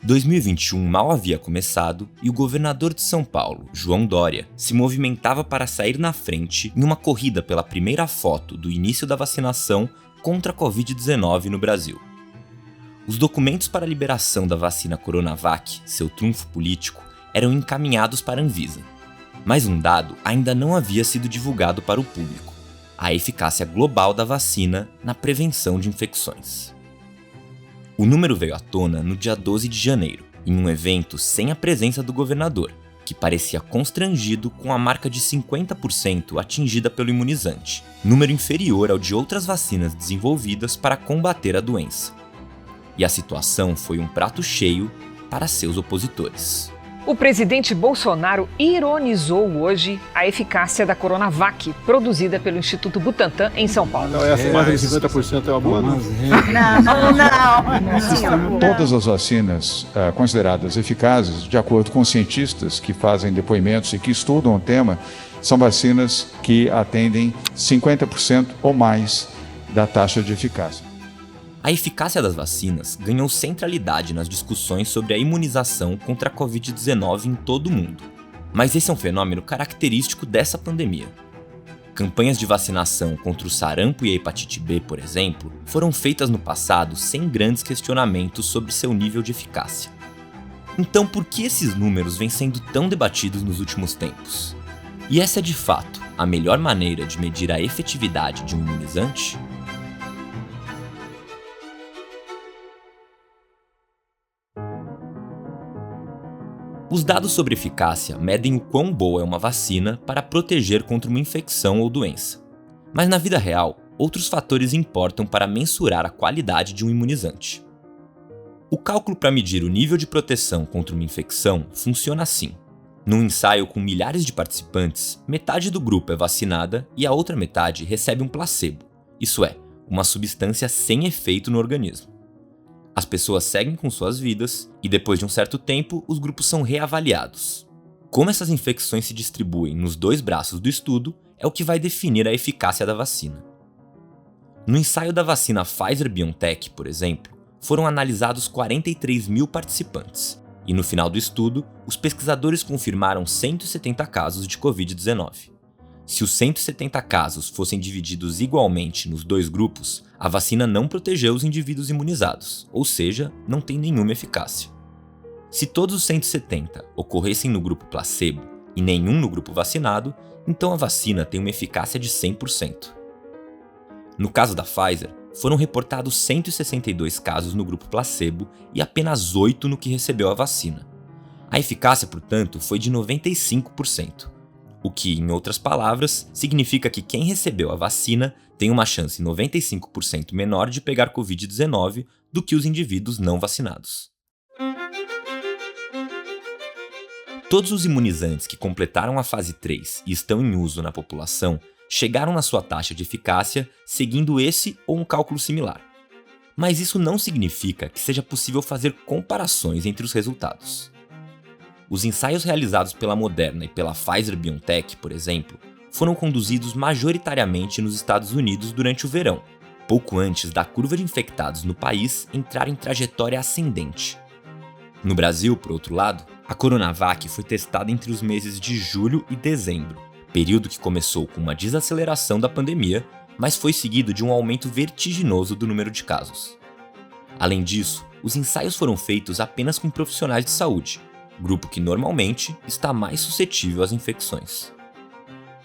2021 mal havia começado e o governador de São Paulo, João Dória, se movimentava para sair na frente em uma corrida pela primeira foto do início da vacinação contra a Covid-19 no Brasil. Os documentos para a liberação da vacina Coronavac, seu trunfo político, eram encaminhados para a Anvisa. Mas um dado ainda não havia sido divulgado para o público: a eficácia global da vacina na prevenção de infecções. O número veio à tona no dia 12 de janeiro, em um evento sem a presença do governador, que parecia constrangido com a marca de 50% atingida pelo imunizante, número inferior ao de outras vacinas desenvolvidas para combater a doença. E a situação foi um prato cheio para seus opositores. O presidente Bolsonaro ironizou hoje a eficácia da Coronavac, produzida pelo Instituto Butantan, em São Paulo. Não, essa marca de 50% é uma boa, não? Não. Todas as vacinas consideradas eficazes, de acordo com cientistas que fazem depoimentos e que estudam o tema, são vacinas que atendem 50% ou mais da taxa de eficácia. A eficácia das vacinas ganhou centralidade nas discussões sobre a imunização contra a Covid-19 em todo o mundo. Mas esse é um fenômeno característico dessa pandemia. Campanhas de vacinação contra o sarampo e a hepatite B, por exemplo, foram feitas no passado sem grandes questionamentos sobre seu nível de eficácia. Então, por que esses números vêm sendo tão debatidos nos últimos tempos? E essa é, de fato, a melhor maneira de medir a efetividade de um imunizante? Os dados sobre eficácia medem o quão boa é uma vacina para proteger contra uma infecção ou doença. Mas na vida real, outros fatores importam para mensurar a qualidade de um imunizante. O cálculo para medir o nível de proteção contra uma infecção funciona assim. Num ensaio com milhares de participantes, metade do grupo é vacinada e a outra metade recebe um placebo, isso é, uma substância sem efeito no organismo. As pessoas seguem com suas vidas e depois de um certo tempo, os grupos são reavaliados. Como essas infecções se distribuem nos dois braços do estudo é o que vai definir a eficácia da vacina. No ensaio da vacina Pfizer-BioNTech, por exemplo, foram analisados 43 mil participantes e no final do estudo, os pesquisadores confirmaram 170 casos de Covid-19. Se os 170 casos fossem divididos igualmente nos dois grupos, a vacina não protegeu os indivíduos imunizados, ou seja, não tem nenhuma eficácia. Se todos os 170 ocorressem no grupo placebo e nenhum no grupo vacinado, então a vacina tem uma eficácia de 100%. No caso da Pfizer, foram reportados 162 casos no grupo placebo e apenas 8 no que recebeu a vacina. A eficácia, portanto, foi de 95%. O que, em outras palavras, significa que quem recebeu a vacina tem uma chance 95% menor de pegar Covid-19 do que os indivíduos não vacinados. Todos os imunizantes que completaram a fase 3 e estão em uso na população chegaram na sua taxa de eficácia seguindo esse ou um cálculo similar. Mas isso não significa que seja possível fazer comparações entre os resultados. Os ensaios realizados pela Moderna e pela Pfizer-BioNTech, por exemplo, foram conduzidos majoritariamente nos Estados Unidos durante o verão, pouco antes da curva de infectados no país entrar em trajetória ascendente. No Brasil, por outro lado, a Coronavac foi testada entre os meses de julho e dezembro, período que começou com uma desaceleração da pandemia, mas foi seguido de um aumento vertiginoso do número de casos. Além disso, os ensaios foram feitos apenas com profissionais de saúde, grupo que normalmente está mais suscetível às infecções.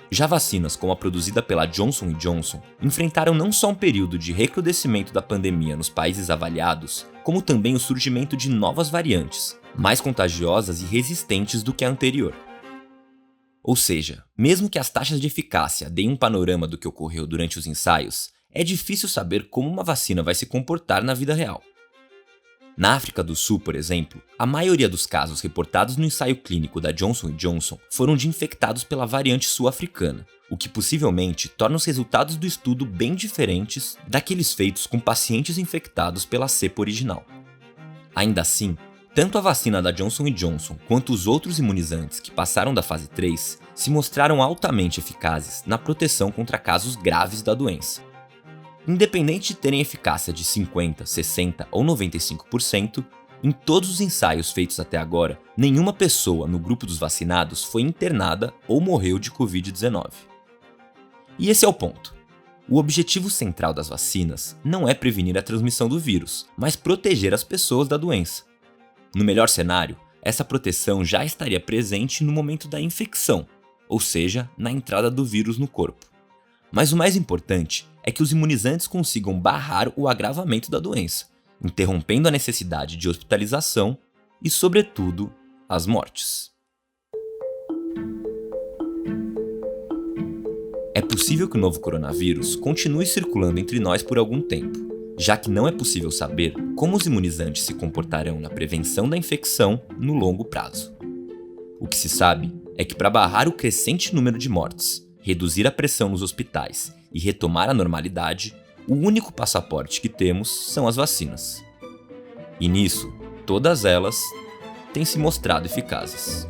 Já vacinas como a produzida pela Johnson & Johnson enfrentaram não só um período de recrudescimento da pandemia nos países avaliados, como também o surgimento de novas variantes, mais contagiosas e resistentes do que a anterior. Ou seja, mesmo que as taxas de eficácia deem um panorama do que ocorreu durante os ensaios, é difícil saber como uma vacina vai se comportar na vida real. Na África do Sul, por exemplo, a maioria dos casos reportados no ensaio clínico da Johnson & Johnson foram de infectados pela variante sul-africana, o que possivelmente torna os resultados do estudo bem diferentes daqueles feitos com pacientes infectados pela cepa original. Ainda assim, tanto a vacina da Johnson & Johnson quanto os outros imunizantes que passaram da fase 3 se mostraram altamente eficazes na proteção contra casos graves da doença. Independente de terem eficácia de 50%, 60% ou 95%, Em todos os ensaios feitos até agora, nenhuma pessoa no grupo dos vacinados foi internada ou morreu de Covid-19. E esse é o ponto. O objetivo central das vacinas não é prevenir a transmissão do vírus, mas proteger as pessoas da doença. No melhor cenário, essa proteção já estaria presente no momento da infecção, ou seja, na entrada do vírus no corpo. Mas o mais importante é que os imunizantes consigam barrar o agravamento da doença, interrompendo a necessidade de hospitalização e, sobretudo, as mortes. É possível que o novo coronavírus continue circulando entre nós por algum tempo, já que não é possível saber como os imunizantes se comportarão na prevenção da infecção no longo prazo. O que se sabe é que para barrar o crescente número de mortes, reduzir a pressão nos hospitais e retomar a normalidade, o único passaporte que temos são as vacinas. E nisso, todas elas têm se mostrado eficazes.